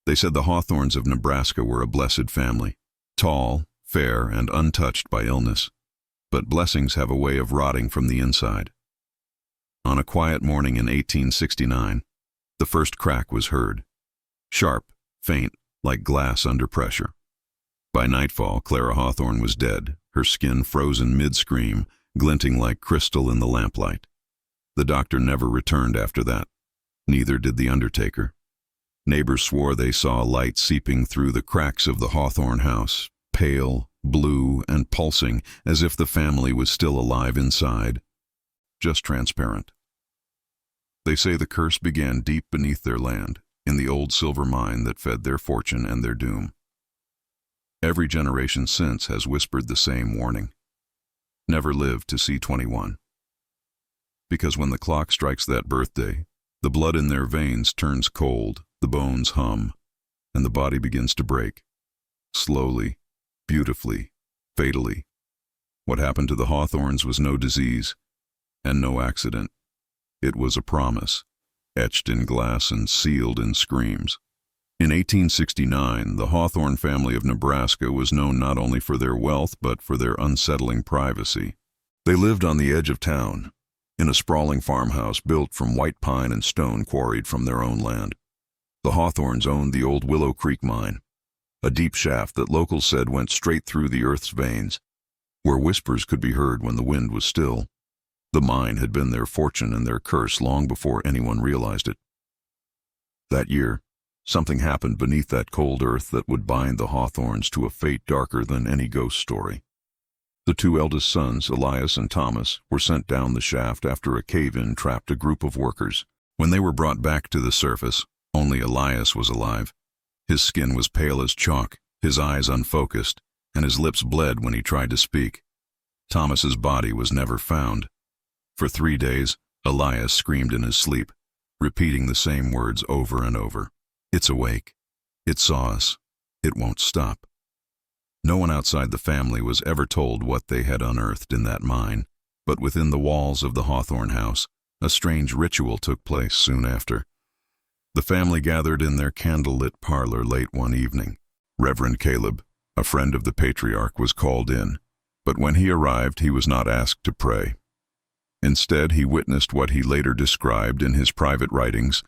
They said the Hawthorns of Nebraska were a blessed family, tall, fair, and untouched by illness. But blessings have a way of rotting from the inside. On a quiet morning in 1869, the first crack was heard. Sharp, faint, like glass under pressure. By nightfall, Clara Hawthorn was dead, her skin frozen mid-scream, glinting like crystal in the lamplight. The doctor never returned after that. Neither did the undertaker. Neighbors swore they saw a light seeping through the cracks of the Hawthorn house, pale, blue, and pulsing, as if the family was still alive inside, just transparent. They say the curse began deep beneath their land, in the old silver mine that fed their fortune and their doom. Every generation since has whispered the same warning. Never live to see 21. Because when the clock strikes that birthday, the blood in their veins turns cold, the bones hum, and the body begins to break. Slowly, beautifully, fatally. What happened to the Hawthorns was no disease, and no accident. It was a promise, etched in glass and sealed in screams. In 1869, the Hawthorn family of Nebraska was known not only for their wealth but for their unsettling privacy. They lived on the edge of town, in a sprawling farmhouse built from white pine and stone quarried from their own land. The Hawthorns owned the old Willow Creek mine, a deep shaft that locals said went straight through the earth's veins, where whispers could be heard when the wind was still. The mine had been their fortune and their curse long before anyone realized it. That year, something happened beneath that cold earth that would bind the Hawthorns to a fate darker than any ghost story. The two eldest sons, Elias and Thomas, were sent down the shaft after a cave-in trapped a group of workers. When they were brought back to the surface, only Elias was alive. His skin was pale as chalk, his eyes unfocused, and his lips bled when he tried to speak. Thomas's body was never found. For 3 days, Elias screamed in his sleep, repeating the same words over and over. It's awake. It saw us. It won't stop. No one outside the family was ever told what they had unearthed in that mine, but within the walls of the Hawthorn house, a strange ritual took place soon after. The family gathered in their candle-lit parlor late one evening. Reverend Caleb, a friend of the patriarch, was called in, but when he arrived, he was not asked to pray. Instead, he witnessed what he later described in his private writings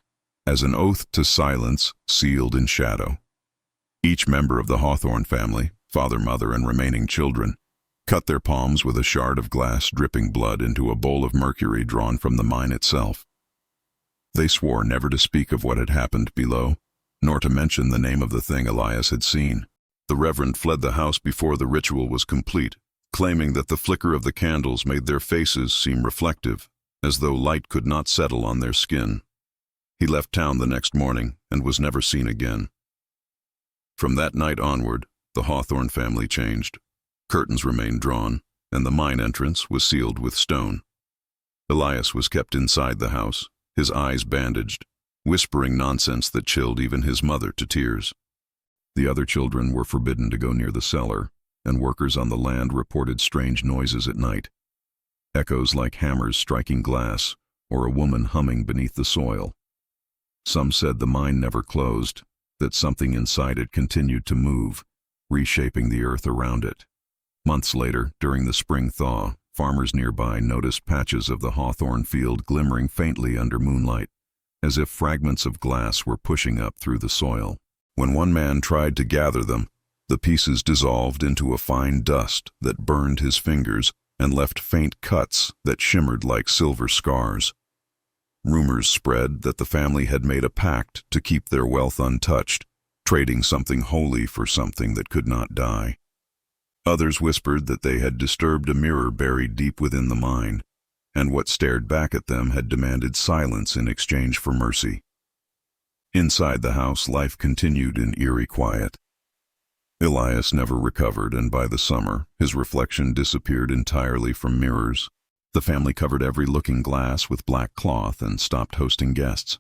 as an oath to silence sealed in shadow. Each member of the Hawthorn family, father, mother, and remaining children, cut their palms with a shard of glass dripping blood into a bowl of mercury drawn from the mine itself. They swore never to speak of what had happened below, nor to mention the name of the thing Elias had seen. The Reverend fled the house before the ritual was complete, claiming that the flicker of the candles made their faces seem reflective, as though light could not settle on their skin. He left town the next morning and was never seen again. From that night onward, the Hawthorn family changed. Curtains remained drawn, and the mine entrance was sealed with stone. Elias was kept inside the house, his eyes bandaged, whispering nonsense that chilled even his mother to tears. The other children were forbidden to go near the cellar, and workers on the land reported strange noises at night. Echoes like hammers striking glass, or a woman humming beneath the soil. Some said the mine never closed, that something inside it continued to move, reshaping the earth around it. Months later, during the spring thaw, farmers nearby noticed patches of the Hawthorn field glimmering faintly under moonlight, as if fragments of glass were pushing up through the soil. When one man tried to gather them, the pieces dissolved into a fine dust that burned his fingers and left faint cuts that shimmered like silver scars. Rumors spread that the family had made a pact to keep their wealth untouched, trading something holy for something that could not die. Others whispered that they had disturbed a mirror buried deep within the mine, and what stared back at them had demanded silence in exchange for mercy. Inside the house, life continued in eerie quiet. Elias never recovered, and by the summer, his reflection disappeared entirely from mirrors. The family covered every looking glass with black cloth and stopped hosting guests.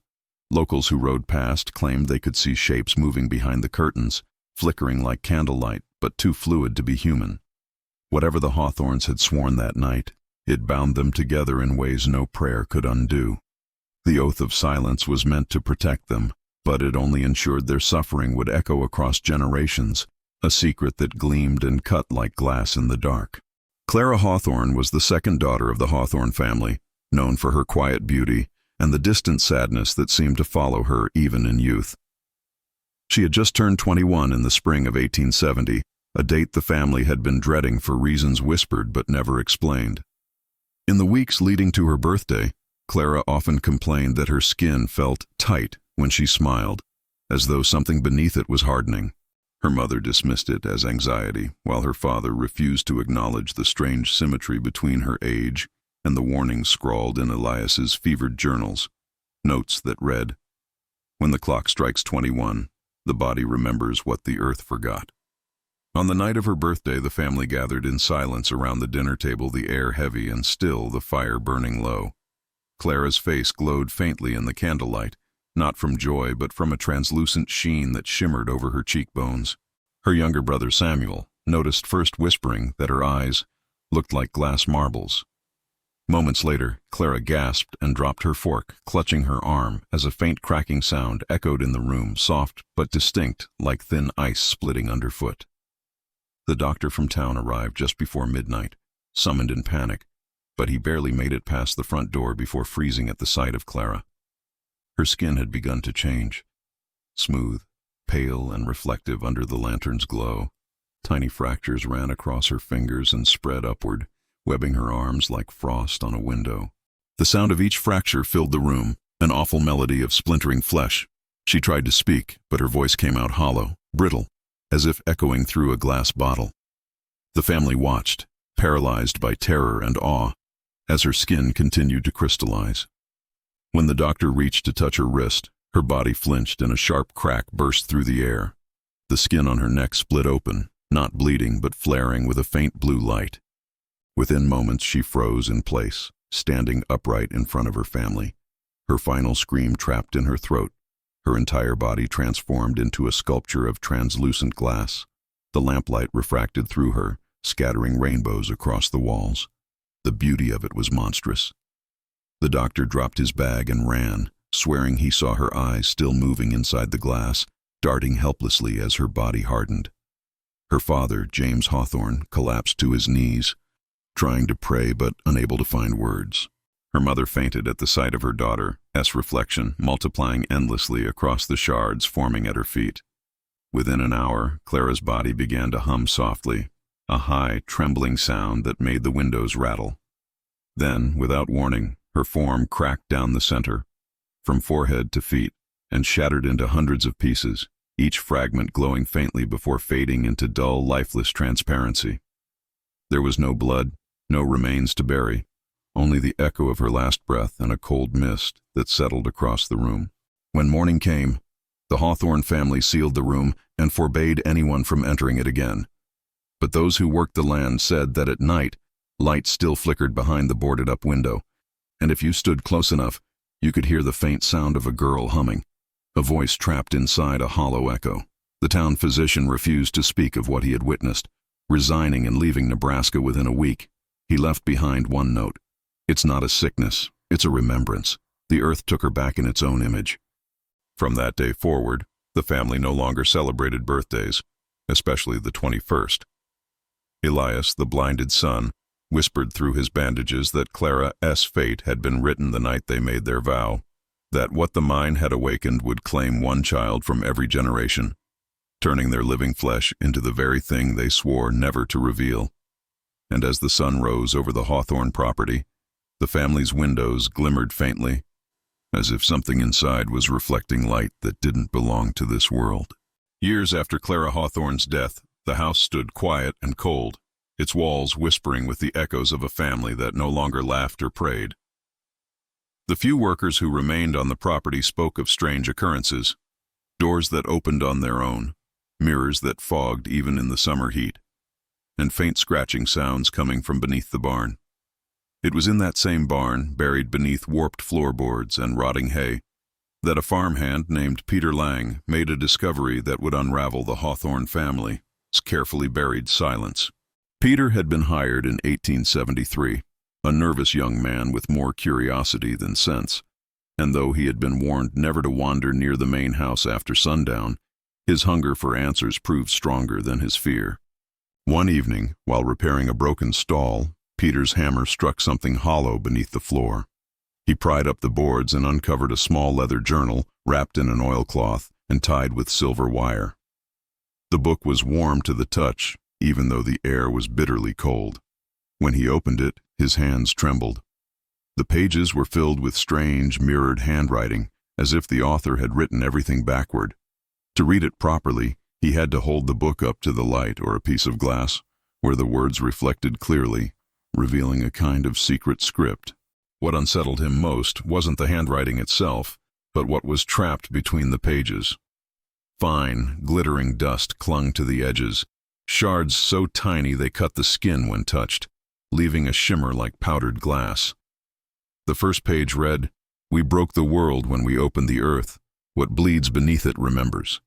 Locals who rode past claimed they could see shapes moving behind the curtains, flickering like candlelight, but too fluid to be human. Whatever the Hawthorns had sworn that night, it bound them together in ways no prayer could undo. The oath of silence was meant to protect them, but it only ensured their suffering would echo across generations, a secret that gleamed and cut like glass in the dark. Clara Hawthorn was the second daughter of the Hawthorn family, known for her quiet beauty and the distant sadness that seemed to follow her even in youth. She had just turned 21 in the spring of 1870, a date the family had been dreading for reasons whispered but never explained. In the weeks leading to her birthday, Clara often complained that her skin felt tight when she smiled, as though something beneath it was hardening. Her mother dismissed it as anxiety, while her father refused to acknowledge the strange symmetry between her age and the warnings scrawled in Elias's fevered journals, notes that read, "When the clock strikes 21, the body remembers what the earth forgot." On the night of her birthday, the family gathered in silence around the dinner table, the air heavy and still, the fire burning low. Clara's face glowed faintly in the candlelight, not from joy but from a translucent sheen that shimmered over her cheekbones. Her younger brother Samuel noticed, first whispering that her eyes looked like glass marbles. Moments later, Clara gasped and dropped her fork, clutching her arm as a faint cracking sound echoed in the room, soft but distinct, like thin ice splitting underfoot. The doctor from town arrived just before midnight, summoned in panic, but he barely made it past the front door before freezing at the sight of Clara. Her skin had begun to change, smooth, pale and reflective under the lantern's glow. Tiny fractures ran across her fingers and spread upward, webbing her arms like frost on a window. The sound of each fracture filled the room, an awful melody of splintering flesh. She tried to speak, but her voice came out hollow, brittle, as if echoing through a glass bottle. The family watched, paralyzed by terror and awe, as her skin continued to crystallize. When the doctor reached to touch her wrist, her body flinched and a sharp crack burst through the air. The skin on her neck split open, not bleeding but flaring with a faint blue light. Within moments she froze in place, standing upright in front of her family, her final scream trapped in her throat, her entire body transformed into a sculpture of translucent glass. The lamplight refracted through her, scattering rainbows across the walls. The beauty of it was monstrous. The doctor dropped his bag and ran, swearing he saw her eyes still moving inside the glass, darting helplessly as her body hardened. Her father, James Hawthorn, collapsed to his knees, trying to pray but unable to find words. Her mother fainted at the sight of her daughter's reflection, multiplying endlessly across the shards forming at her feet. Within an hour, Clara's body began to hum softly, a high, trembling sound that made the windows rattle. Then, without warning, her form cracked down the center, from forehead to feet, and shattered into hundreds of pieces, each fragment glowing faintly before fading into dull, lifeless transparency. There was no blood, no remains to bury, only the echo of her last breath and a cold mist that settled across the room. When morning came, the Hawthorn family sealed the room and forbade anyone from entering it again. But those who worked the land said that at night, light still flickered behind the boarded-up window, and if you stood close enough, you could hear the faint sound of a girl humming, a voice trapped inside a hollow echo. The town physician refused to speak of what he had witnessed, resigning and leaving Nebraska within a week. He left behind one note: "It's not a sickness, it's a remembrance. The earth took her back in its own image." From that day forward, the family no longer celebrated birthdays, especially the 21st. Elias, the blinded son, whispered through his bandages that Clara's fate had been written the night they made their vow, that what the mine had awakened would claim one child from every generation, turning their living flesh into the very thing they swore never to reveal. And as the sun rose over the Hawthorn property, the family's windows glimmered faintly, as if something inside was reflecting light that didn't belong to this world. Years after Clara Hawthorn's death, the house stood quiet and cold, its walls whispering with the echoes of a family that no longer laughed or prayed. The few workers who remained on the property spoke of strange occurrences: doors that opened on their own, mirrors that fogged even in the summer heat, and faint scratching sounds coming from beneath the barn. It was in that same barn, buried beneath warped floorboards and rotting hay, that a farmhand named Peter Lang made a discovery that would unravel the Hawthorn family's carefully buried silence. Peter had been hired in 1873, a nervous young man with more curiosity than sense. and though he had been warned never to wander near the main house after sundown, his hunger for answers proved stronger than his fear. One evening, while repairing a broken stall, Peter's hammer struck something hollow beneath the floor. He pried up the boards and uncovered a small leather journal wrapped in an oilcloth and tied with silver wire. The book was warm to the touch, even though the air was bitterly cold. When he opened it, his hands trembled. The pages were filled with strange, mirrored handwriting, as if the author had written everything backward. To read it properly, he had to hold the book up to the light or a piece of glass, where the words reflected clearly, revealing a kind of secret script. What unsettled him most wasn't the handwriting itself, but what was trapped between the pages. Fine, glittering dust clung to the edges, shards so tiny they cut the skin when touched, leaving a shimmer like powdered glass. The first page read, "We broke the world when we opened the earth. What bleeds beneath it remembers."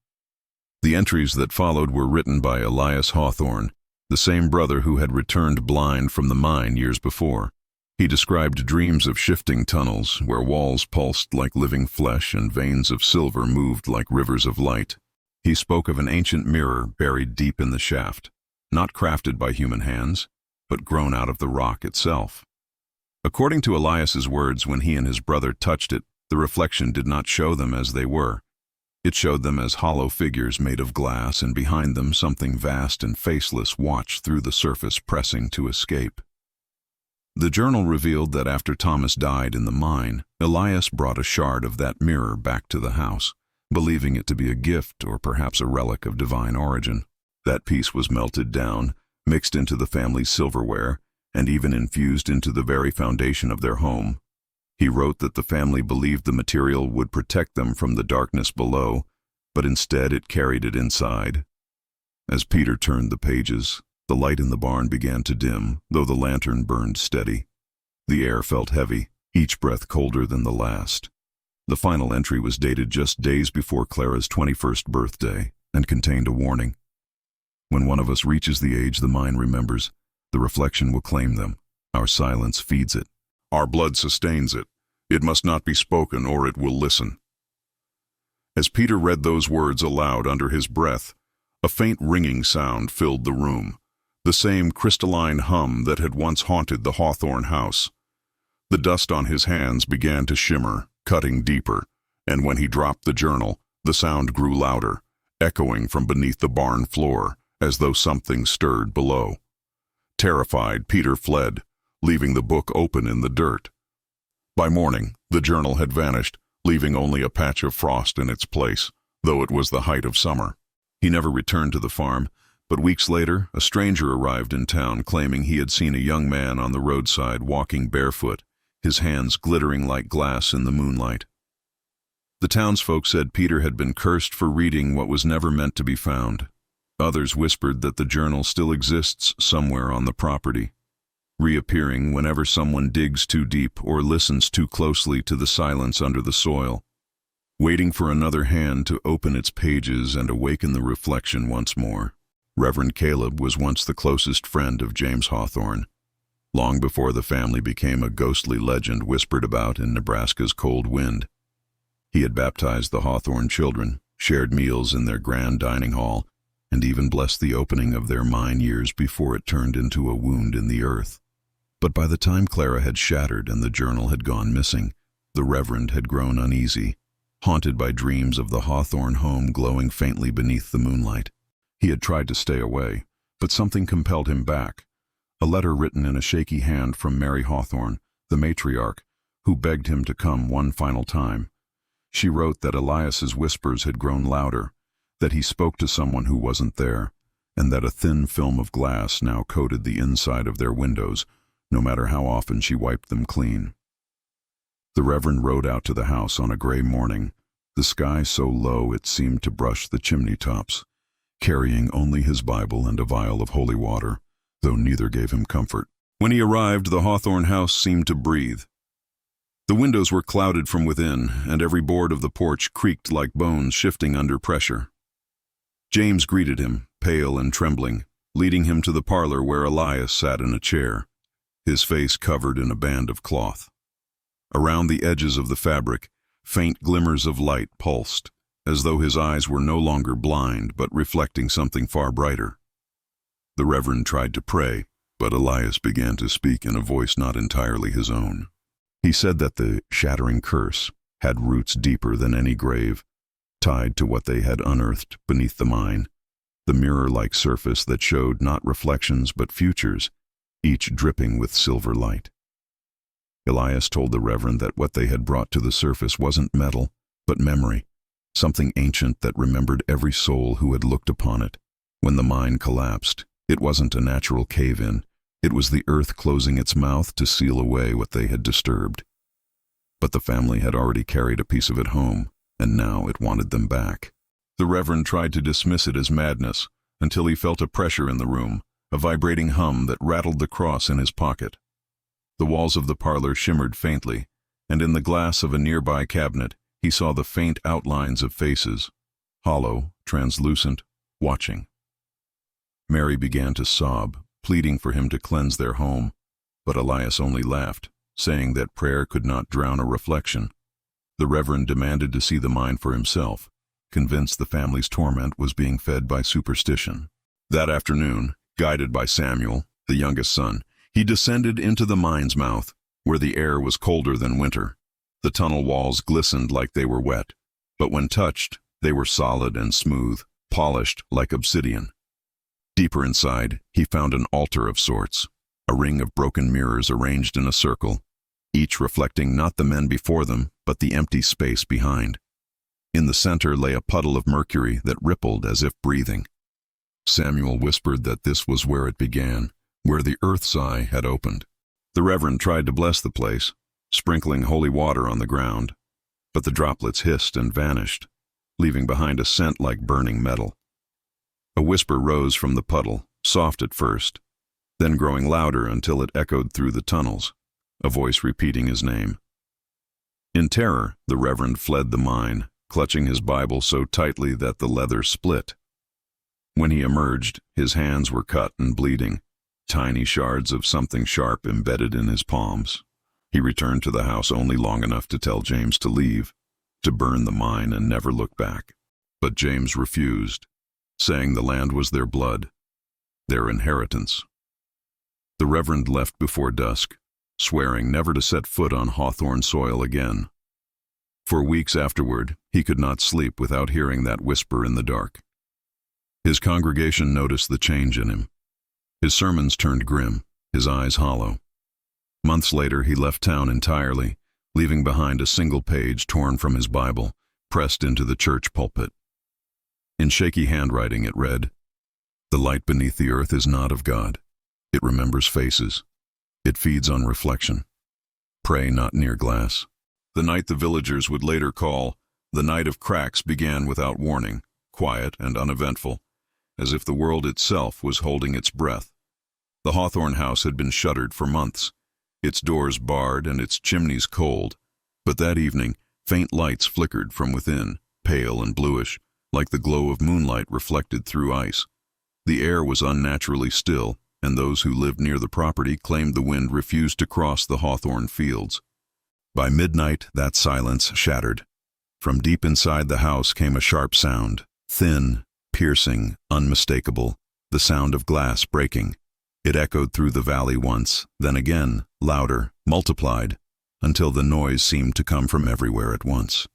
The entries that followed were written by Elias Hawthorn, the same brother who had returned blind from the mine years before. He described dreams of shifting tunnels where walls pulsed like living flesh and veins of silver moved like rivers of light. He spoke of an ancient mirror buried deep in the shaft, not crafted by human hands, but grown out of the rock itself. According to Elias's words, when he and his brother touched it, the reflection did not show them as they were. It showed them as hollow figures made of glass, and behind them something vast and faceless watched through the surface, pressing to escape. The journal revealed that after Thomas died in the mine, Elias brought a shard of that mirror back to the house, believing it to be a gift or perhaps a relic of divine origin. That piece was melted down, mixed into the family's silverware, and even infused into the very foundation of their home. He wrote that the family believed the material would protect them from the darkness below, but instead it carried it inside. As Peter turned the pages, the light in the barn began to dim, though the lantern burned steady. The air felt heavy, each breath colder than the last. The final entry was dated just days before Clara's 21st birthday and contained a warning. "When one of us reaches the age the mind remembers, the reflection will claim them. Our silence feeds it. Our blood sustains it. It must not be spoken or it will listen." As Peter read those words aloud under his breath, a faint ringing sound filled the room, the same crystalline hum that had once haunted the Hawthorn house. The dust on his hands began to shimmer, cutting deeper, and when he dropped the journal, the sound grew louder, echoing from beneath the barn floor, as though something stirred below. Terrified, Peter fled, leaving the book open in the dirt. By morning, the journal had vanished, leaving only a patch of frost in its place, though it was the height of summer. He never returned to the farm, but weeks later, a stranger arrived in town claiming he had seen a young man on the roadside walking barefoot, his hands glittering like glass in the moonlight. The townsfolk said Peter had been cursed for reading what was never meant to be found. Others whispered that the journal still exists somewhere on the property, reappearing whenever someone digs too deep or listens too closely to the silence under the soil, waiting for another hand to open its pages and awaken the reflection once more. Reverend Caleb was once the closest friend of James Hawthorn, long before the family became a ghostly legend whispered about in Nebraska's cold wind. He had baptized the Hawthorn children, shared meals in their grand dining hall, and even blessed the opening of their mine years before it turned into a wound in the earth. But by the time Clara had shattered and the journal had gone missing, the Reverend had grown uneasy, haunted by dreams of the Hawthorn home glowing faintly beneath the moonlight. He had tried to stay away, but something compelled him back. A letter written in a shaky hand from Mary Hawthorn, the matriarch, who begged him to come one final time. She wrote that Elias's whispers had grown louder, that he spoke to someone who wasn't there, and that a thin film of glass now coated the inside of their windows, no matter how often she wiped them clean. The Reverend rode out to the house on a gray morning, the sky so low it seemed to brush the chimney tops, carrying only his Bible and a vial of holy water, though neither gave him comfort. When he arrived, the Hawthorn house seemed to breathe. The windows were clouded from within, and every board of the porch creaked like bones shifting under pressure. James greeted him, pale and trembling, leading him to the parlor where Elias sat in a chair, his face covered in a band of cloth. Around the edges of the fabric, faint glimmers of light pulsed, as though his eyes were no longer blind but reflecting something far brighter. The Reverend tried to pray, but Elias began to speak in a voice not entirely his own. He said that the shattering curse had roots deeper than any grave, tied to what they had unearthed beneath the mine, the mirror-like surface that showed not reflections but futures, each dripping with silver light. Elias told the Reverend that what they had brought to the surface wasn't metal, but memory, something ancient that remembered every soul who had looked upon it. When the mine collapsed, it wasn't a natural cave-in, it was the earth closing its mouth to seal away what they had disturbed. But the family had already carried a piece of it home, and now it wanted them back. The Reverend tried to dismiss it as madness, until he felt a pressure in the room, a vibrating hum that rattled the cross in his pocket. The walls of the parlor shimmered faintly, and in the glass of a nearby cabinet he saw the faint outlines of faces, hollow, translucent, watching. Mary began to sob, pleading for him to cleanse their home, but Elias only laughed, saying that prayer could not drown a reflection. The Reverend demanded to see the mine for himself, convinced the family's torment was being fed by superstition. That afternoon, guided by Samuel, the youngest son, he descended into the mine's mouth, where the air was colder than winter. The tunnel walls glistened like they were wet, but when touched, they were solid and smooth, polished like obsidian. Deeper inside, he found an altar of sorts, a ring of broken mirrors arranged in a circle, each reflecting not the men before them, but the empty space behind. In the center lay a puddle of mercury that rippled as if breathing. Samuel whispered that this was where it began, where the earth's eye had opened. The Reverend tried to bless the place, sprinkling holy water on the ground, but the droplets hissed and vanished, leaving behind a scent like burning metal. A whisper rose from the puddle, soft at first, then growing louder until it echoed through the tunnels, a voice repeating his name. In terror, the Reverend fled the mine, clutching his Bible so tightly that the leather split. When he emerged, his hands were cut and bleeding, tiny shards of something sharp embedded in his palms. He returned to the house only long enough to tell James to leave, to burn the mine and never look back. But James refused, saying the land was their blood, their inheritance. The Reverend left before dusk, swearing never to set foot on Hawthorn soil again. For weeks afterward, he could not sleep without hearing that whisper in the dark. His congregation noticed the change in him. His sermons turned grim, his eyes hollow. Months later, he left town entirely, leaving behind a single page torn from his Bible, pressed into the church pulpit. In shaky handwriting it read, "The light beneath the earth is not of God. It remembers faces. It feeds on reflection. Pray not near glass." The night the villagers would later call the Night of Cracks began without warning, quiet and uneventful, as if the world itself was holding its breath. The Hawthorn house had been shuttered for months, its doors barred and its chimneys cold, but that evening faint lights flickered from within, pale and bluish, like the glow of moonlight reflected through ice. The air was unnaturally still, and those who lived near the property claimed the wind refused to cross the Hawthorn fields. By midnight, that silence shattered. From deep inside the house came a sharp sound, thin, piercing, unmistakable, the sound of glass breaking. It echoed through the valley once, then again, louder, multiplied, until the noise seemed to come from everywhere at once.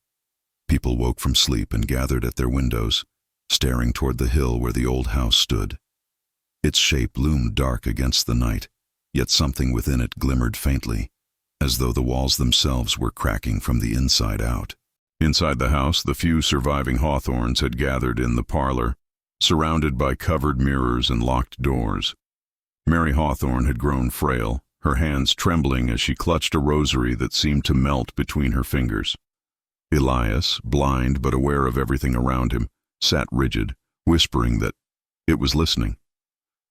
People woke from sleep and gathered at their windows, staring toward the hill where the old house stood. Its shape loomed dark against the night, yet something within it glimmered faintly, as though the walls themselves were cracking from the inside out. Inside the house, the few surviving Hawthorns had gathered in the parlor, surrounded by covered mirrors and locked doors. Mary Hawthorn had grown frail, her hands trembling as she clutched a rosary that seemed to melt between her fingers. Elias, blind but aware of everything around him, sat rigid, whispering that it was listening.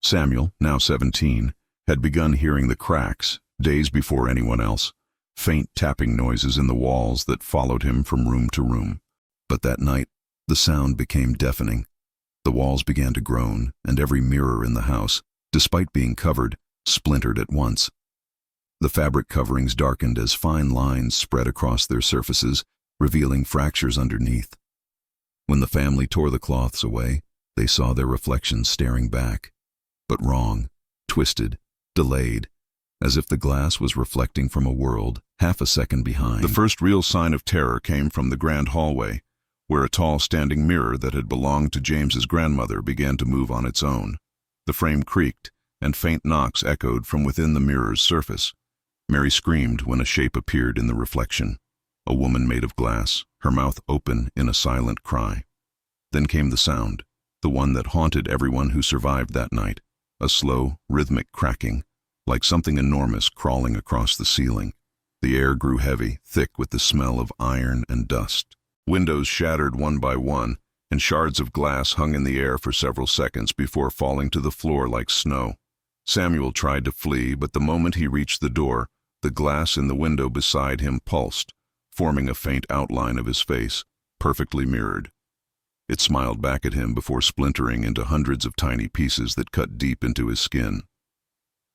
Samuel, now 17, had begun hearing the cracks, days before anyone else, faint tapping noises in the walls that followed him from room to room. But that night, the sound became deafening. The walls began to groan, and every mirror in the house, despite being covered, splintered at once. The fabric coverings darkened as fine lines spread across their surfaces, revealing fractures underneath. When the family tore the cloths away, they saw their reflections staring back, but wrong, twisted, delayed, as if the glass was reflecting from a world half a second behind. The first real sign of terror came from the grand hallway, where a tall standing mirror that had belonged to James's grandmother began to move on its own. The frame creaked, and faint knocks echoed from within the mirror's surface. Mary screamed when a shape appeared in the reflection, a woman made of glass, her mouth open in a silent cry. Then came the sound, the one that haunted everyone who survived that night, a slow, rhythmic cracking, like something enormous crawling across the ceiling. The air grew heavy, thick with the smell of iron and dust. Windows shattered one by one, and shards of glass hung in the air for several seconds before falling to the floor like snow. Samuel tried to flee, but the moment he reached the door, the glass in the window beside him pulsed, forming a faint outline of his face, perfectly mirrored. It smiled back at him before splintering into hundreds of tiny pieces that cut deep into his skin.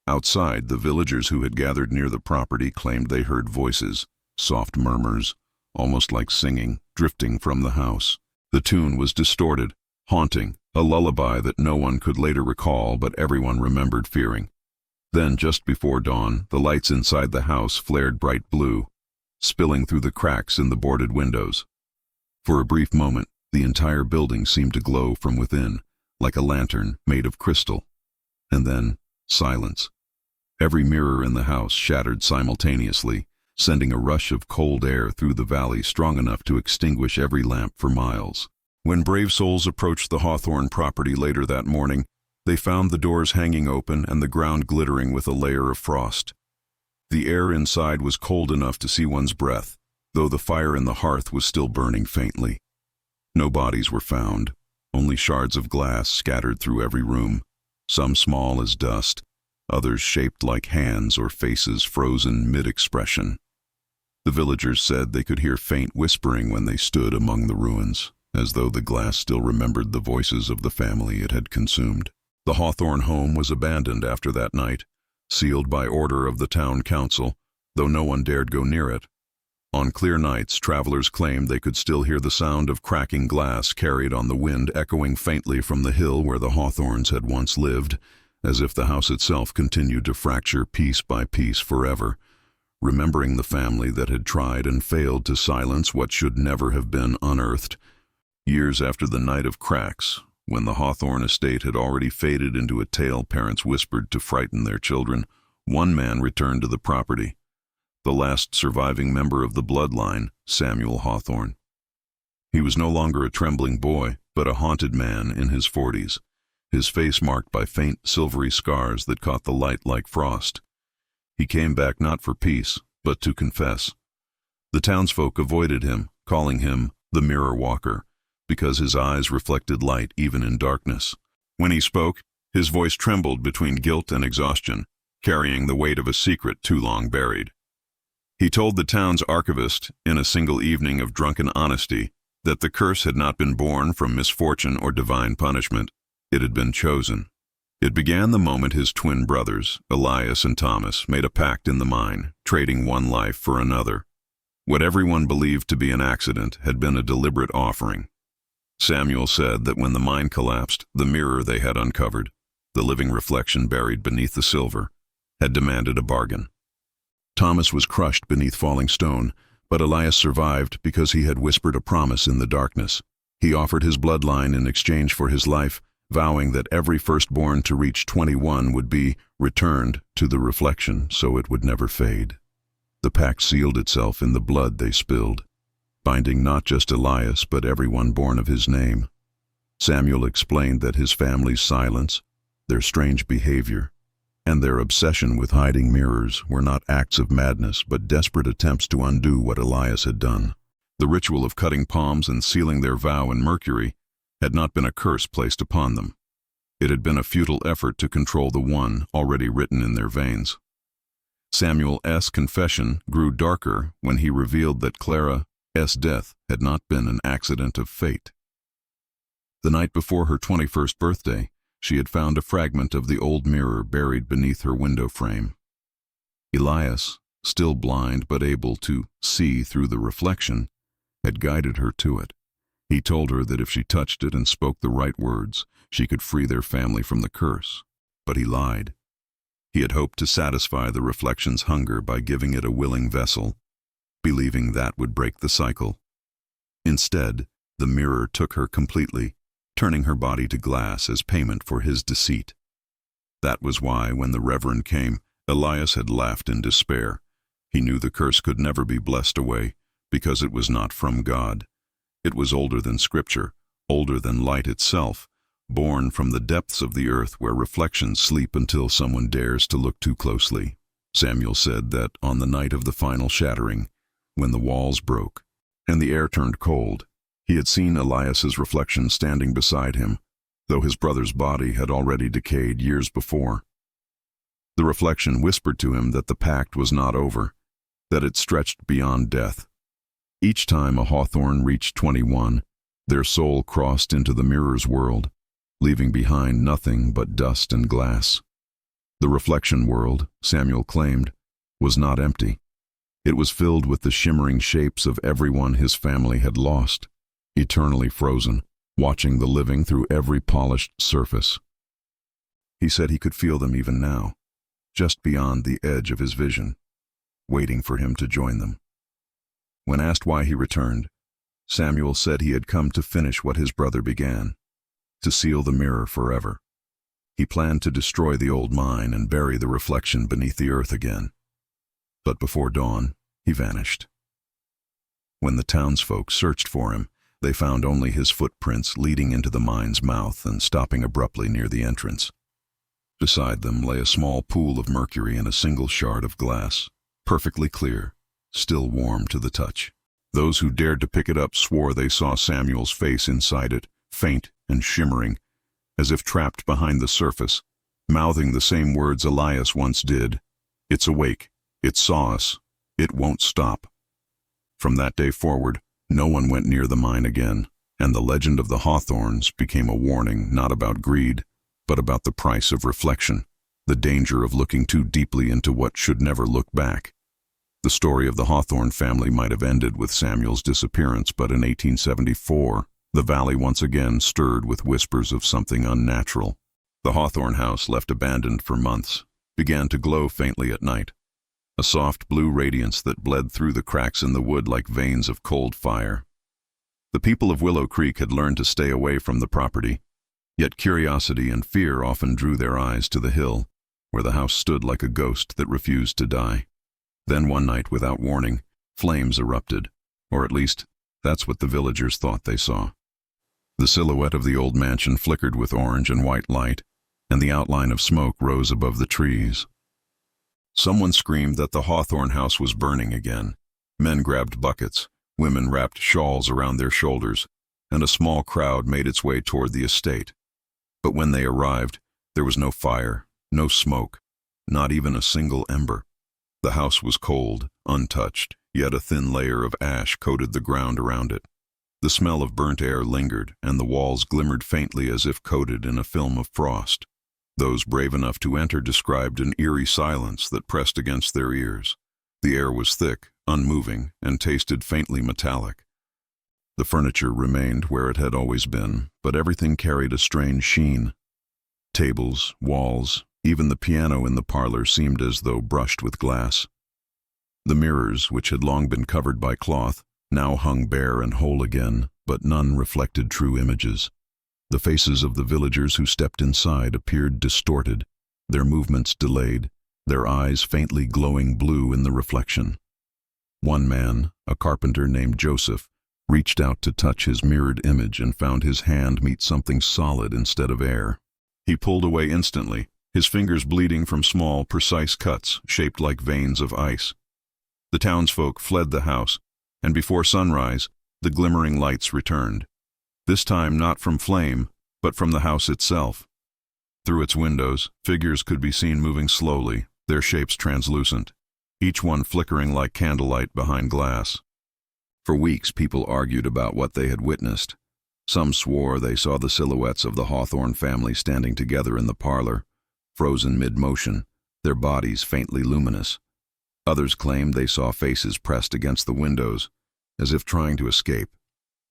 Outside, the villagers who had gathered near the property claimed they heard voices, soft murmurs, almost like singing, drifting from the house. The tune was distorted, haunting, a lullaby that no one could later recall but everyone remembered fearing. Then, just before dawn, the lights inside the house flared bright blue, spilling through the cracks in the boarded windows. For a brief moment, the entire building seemed to glow from within, like a lantern made of crystal. And then, silence. Every mirror in the house shattered simultaneously, sending a rush of cold air through the valley strong enough to extinguish every lamp for miles. When brave souls approached the Hawthorn property later that morning, they found the doors hanging open and the ground glittering with a layer of frost. The air inside was cold enough to see one's breath, though the fire in the hearth was still burning faintly. No bodies were found, only shards of glass scattered through every room, some small as dust, others shaped like hands or faces frozen mid-expression. The villagers said they could hear faint whispering when they stood among the ruins, as though the glass still remembered the voices of the family it had consumed. The Hawthorn home was abandoned after that night, sealed by order of the town council, though no one dared go near it. On clear nights, travelers claimed they could still hear the sound of cracking glass carried on the wind echoing faintly from the hill where the Hawthorns had once lived, as if the house itself continued to fracture piece by piece forever, remembering the family that had tried and failed to silence what should never have been unearthed. Years after the night of cracks, when the Hawthorn estate had already faded into a tale parents whispered to frighten their children, one man returned to the property, the last surviving member of the bloodline, Samuel Hawthorn. He was no longer a trembling boy, but a haunted man in his 40s, his face marked by faint silvery scars that caught the light like frost. He came back not for peace, but to confess. The townsfolk avoided him, calling him the Mirror Walker, because his eyes reflected light even in darkness. When he spoke, his voice trembled between guilt and exhaustion, carrying the weight of a secret too long buried. He told the town's archivist, in a single evening of drunken honesty, that the curse had not been born from misfortune or divine punishment. It had been chosen. It began the moment his twin brothers, Elias and Thomas, made a pact in the mine, trading one life for another. What everyone believed to be an accident had been a deliberate offering. Samuel said that when the mine collapsed, the mirror they had uncovered, the living reflection buried beneath the silver, had demanded a bargain. Thomas was crushed beneath falling stone, but Elias survived because he had whispered a promise in the darkness. He offered his bloodline in exchange for his life, vowing that every firstborn to reach 21 would be returned to the reflection so it would never fade. The pact sealed itself in the blood they spilled, binding not just Elias but everyone born of his name. Samuel explained that his family's silence, their strange behavior, and their obsession with hiding mirrors were not acts of madness but desperate attempts to undo what Elias had done. The ritual of cutting palms and sealing their vow in mercury had not been a curse placed upon them. It had been a futile effort to control the one already written in their veins. Samuel's confession grew darker when he revealed that Clara's death had not been an accident of fate. The night before her 21st birthday, she had found a fragment of the old mirror buried beneath her window frame. Elias, still blind but able to see through the reflection, had guided her to it. He told her that if she touched it and spoke the right words, she could free their family from the curse. But he lied. He had hoped to satisfy the reflection's hunger by giving it a willing vessel, believing that would break the cycle. Instead, the mirror took her completely, turning her body to glass as payment for his deceit. That was why, when the Reverend came, Elias had laughed in despair. He knew the curse could never be blessed away, because it was not from God. It was older than Scripture, older than light itself, born from the depths of the earth where reflections sleep until someone dares to look too closely. Samuel said that on the night of the final shattering, when the walls broke and the air turned cold, he had seen Elias's reflection standing beside him, though his brother's body had already decayed years before. The reflection whispered to him that the pact was not over, that it stretched beyond death. Each time a Hawthorn reached 21, their soul crossed into the mirror's world, leaving behind nothing but dust and glass. The reflection world, Samuel claimed, was not empty. It was filled with the shimmering shapes of everyone his family had lost, eternally frozen, watching the living through every polished surface. He said he could feel them even now, just beyond the edge of his vision, waiting for him to join them. When asked why he returned, Samuel said he had come to finish what his brother began, to seal the mirror forever. He planned to destroy the old mine and bury the reflection beneath the earth again. But before dawn, he vanished. When the townsfolk searched for him, they found only his footprints leading into the mine's mouth and stopping abruptly near the entrance. Beside them lay a small pool of mercury and a single shard of glass, perfectly clear, still warm to the touch. Those who dared to pick it up swore they saw Samuel's face inside it, faint and shimmering, as if trapped behind the surface, mouthing the same words Elias once did. "It's awake. It saw us. It won't stop." From that day forward, no one went near the mine again, and the legend of the Hawthorns became a warning not about greed, but about the price of reflection, the danger of looking too deeply into what should never look back. The story of the Hawthorn family might have ended with Samuel's disappearance, but in 1874, the valley once again stirred with whispers of something unnatural. The Hawthorn house, left abandoned for months, began to glow faintly at night, a soft blue radiance that bled through the cracks in the wood like veins of cold fire. The people of Willow Creek had learned to stay away from the property, yet curiosity and fear often drew their eyes to the hill, where the house stood like a ghost that refused to die. Then one night, without warning, flames erupted, or at least, that's what the villagers thought they saw. The silhouette of the old mansion flickered with orange and white light, and the outline of smoke rose above the trees. Someone screamed that the Hawthorn house was burning again. Men grabbed buckets, women wrapped shawls around their shoulders, and a small crowd made its way toward the estate. But when they arrived, there was no fire, no smoke, not even a single ember. The house was cold, untouched, yet a thin layer of ash coated the ground around it. The smell of burnt air lingered, and the walls glimmered faintly as if coated in a film of frost. Those brave enough to enter described an eerie silence that pressed against their ears. The air was thick, unmoving, and tasted faintly metallic. The furniture remained where it had always been, but everything carried a strange sheen. Tables, walls, even the piano in the parlor seemed as though brushed with glass. The mirrors, which had long been covered by cloth, now hung bare and whole again, but none reflected true images. The faces of the villagers who stepped inside appeared distorted, their movements delayed, their eyes faintly glowing blue in the reflection. One man, a carpenter named Joseph, reached out to touch his mirrored image and found his hand meet something solid instead of air. He pulled away instantly, his fingers bleeding from small, precise cuts shaped like veins of ice. The townsfolk fled the house, and before sunrise, the glimmering lights returned. This time not from flame, but from the house itself. Through its windows, figures could be seen moving slowly, their shapes translucent, each one flickering like candlelight behind glass. For weeks, people argued about what they had witnessed. Some swore they saw the silhouettes of the Hawthorn family standing together in the parlor, frozen mid-motion, their bodies faintly luminous. Others claimed they saw faces pressed against the windows, as if trying to escape.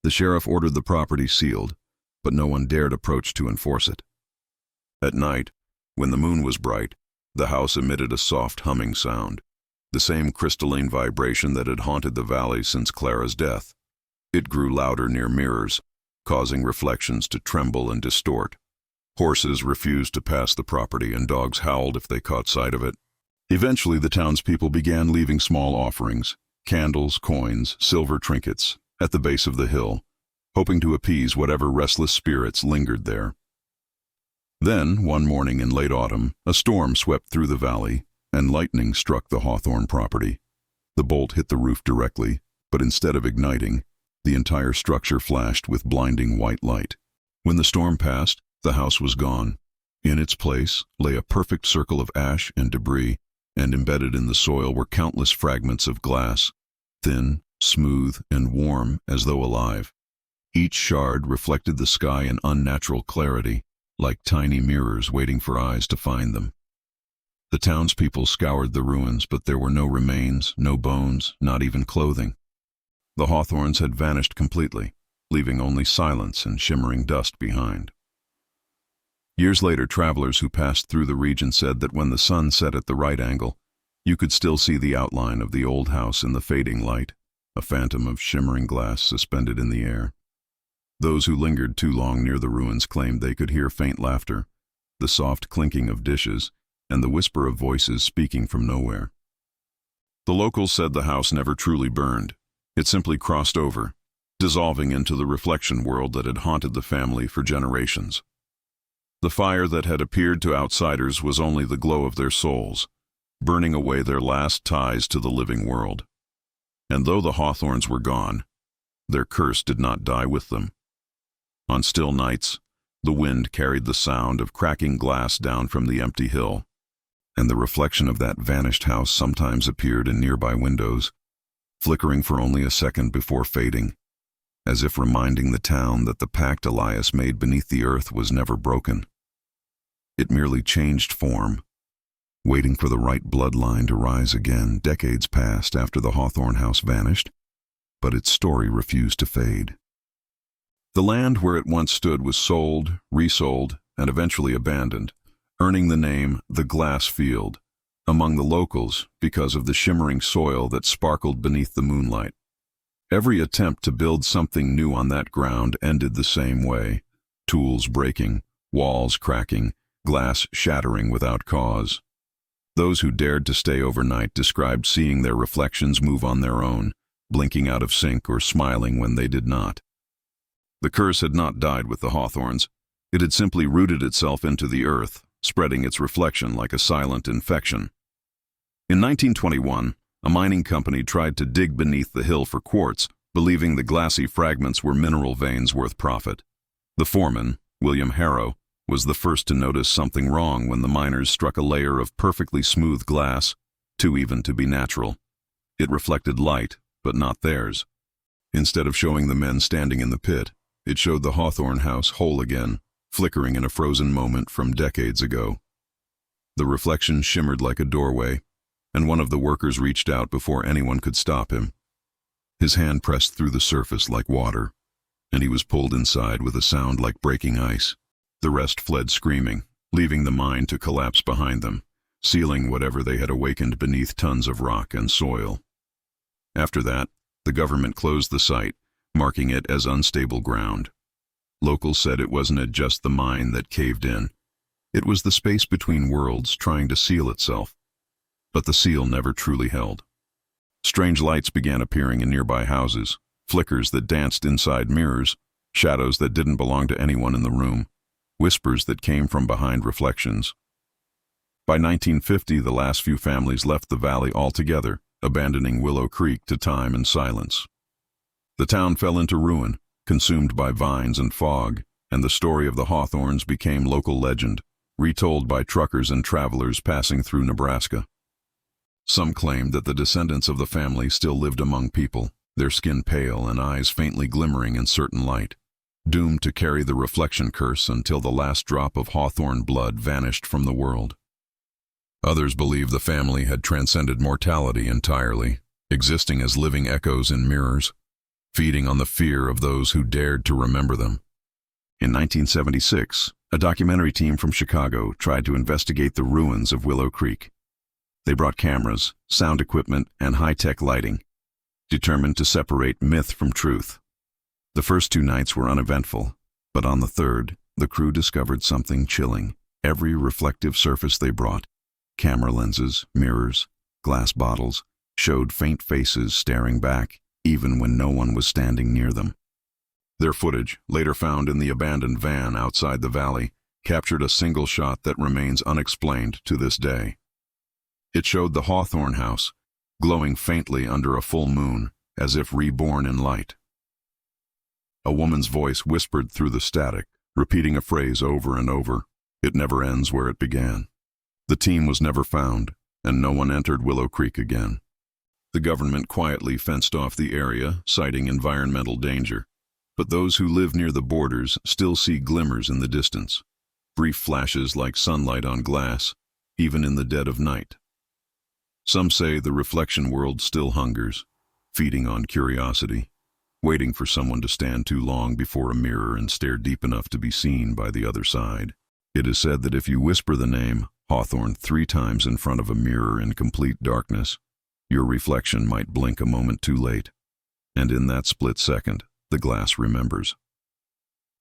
The sheriff ordered the property sealed, but no one dared approach to enforce it. At night, when the moon was bright, the house emitted a soft humming sound, the same crystalline vibration that had haunted the valley since Clara's death. It grew louder near mirrors, causing reflections to tremble and distort. Horses refused to pass the property and dogs howled if they caught sight of it. Eventually, the townspeople began leaving small offerings, candles, coins, silver trinkets, at the base of the hill, hoping to appease whatever restless spirits lingered there. Then, one morning in late autumn, a storm swept through the valley, and lightning struck the Hawthorn property. The bolt hit the roof directly, but instead of igniting, the entire structure flashed with blinding white light. When the storm passed, the house was gone. In its place lay a perfect circle of ash and debris, and embedded in the soil were countless fragments of glass, thin, smooth, and warm as though alive. Each shard reflected the sky in unnatural clarity, like tiny mirrors waiting for eyes to find them. The townspeople scoured the ruins, but there were no remains, no bones, not even clothing. The Hawthorns had vanished completely, leaving only silence and shimmering dust behind. Years later, travelers who passed through the region said that when the sun set at the right angle, you could still see the outline of the old house in the fading light, a phantom of shimmering glass suspended in the air. Those who lingered too long near the ruins claimed they could hear faint laughter, the soft clinking of dishes, and the whisper of voices speaking from nowhere. The locals said the house never truly burned. It simply crossed over, dissolving into the reflection world that had haunted the family for generations. The fire that had appeared to outsiders was only the glow of their souls, burning away their last ties to the living world. And though the Hawthorns were gone, their curse did not die with them. On still nights, the wind carried the sound of cracking glass down from the empty hill, and the reflection of that vanished house sometimes appeared in nearby windows, flickering for only a second before fading, as if reminding the town that the pact Elias made beneath the earth was never broken. It merely changed form, waiting for the right bloodline to rise again. Decades passed after the Hawthorn house vanished, but its story refused to fade. The land where it once stood was sold, resold, and eventually abandoned, earning the name the Glass Field among the locals because of the shimmering soil that sparkled beneath the moonlight. Every attempt to build something new on that ground ended the same way, tools breaking, walls cracking, glass shattering without cause. Those who dared to stay overnight described seeing their reflections move on their own, blinking out of sync or smiling when they did not. The curse had not died with the Hawthorns. It had simply rooted itself into the earth, spreading its reflection like a silent infection. In 1921, a mining company tried to dig beneath the hill for quartz, believing the glassy fragments were mineral veins worth profit. The foreman, William Harrow, was the first to notice something wrong when the miners struck a layer of perfectly smooth glass, too even to be natural. It reflected light, but not theirs. Instead of showing the men standing in the pit, it showed the Hawthorn house whole again, flickering in a frozen moment from decades ago. The reflection shimmered like a doorway, and one of the workers reached out before anyone could stop him. His hand pressed through the surface like water, and he was pulled inside with a sound like breaking ice. The rest fled screaming, leaving the mine to collapse behind them, sealing whatever they had awakened beneath tons of rock and soil. After that, the government closed the site, marking it as unstable ground. Locals said it wasn't just the mine that caved in. It was the space between worlds trying to seal itself. But the seal never truly held. Strange lights began appearing in nearby houses, flickers that danced inside mirrors, shadows that didn't belong to anyone in the room, whispers that came from behind reflections. By 1950, the last few families left the valley altogether, abandoning Willow Creek to time and silence. The town fell into ruin, consumed by vines and fog, and the story of the Hawthorns became local legend, retold by truckers and travelers passing through Nebraska. Some claimed that the descendants of the family still lived among people, their skin pale and eyes faintly glimmering in certain light, doomed to carry the reflection curse until the last drop of Hawthorn blood vanished from the world. Others believed the family had transcended mortality entirely, existing as living echoes in mirrors, feeding on the fear of those who dared to remember them. In 1976, a documentary team from Chicago tried to investigate the ruins of Willow Creek. They brought cameras, sound equipment, and high-tech lighting, determined to separate myth from truth. The first 2 nights were uneventful, but on the third, the crew discovered something chilling. Every reflective surface they brought, camera lenses, mirrors, glass bottles, showed faint faces staring back, even when no one was standing near them. Their footage, later found in the abandoned van outside the valley, captured a single shot that remains unexplained to this day. It showed the Hawthorn house, glowing faintly under a full moon, as if reborn in light. A woman's voice whispered through the static, repeating a phrase over and over. It never ends where it began. The team was never found, and no one entered Willow Creek again. The government quietly fenced off the area, citing environmental danger. But those who live near the borders still see glimmers in the distance, brief flashes like sunlight on glass, even in the dead of night. Some say the reflection world still hungers, feeding on curiosity, waiting for someone to stand too long before a mirror and stare deep enough to be seen by the other side. It is said that if you whisper the name Hawthorn 3 times in front of a mirror in complete darkness, your reflection might blink a moment too late, and in that split second, the glass remembers.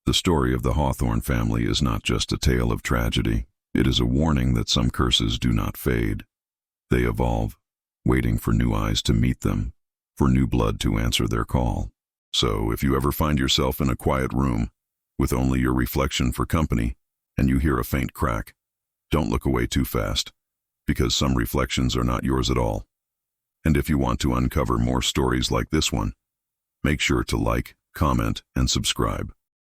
The story of the Hawthorn family is not just a tale of tragedy. It is a warning that some curses do not fade. They evolve, waiting for new eyes to meet them, for new blood to answer their call. So, if you ever find yourself in a quiet room, with only your reflection for company, and you hear a faint crack, don't look away too fast, because some reflections are not yours at all. And if you want to uncover more stories like this one, make sure to like, comment, and subscribe.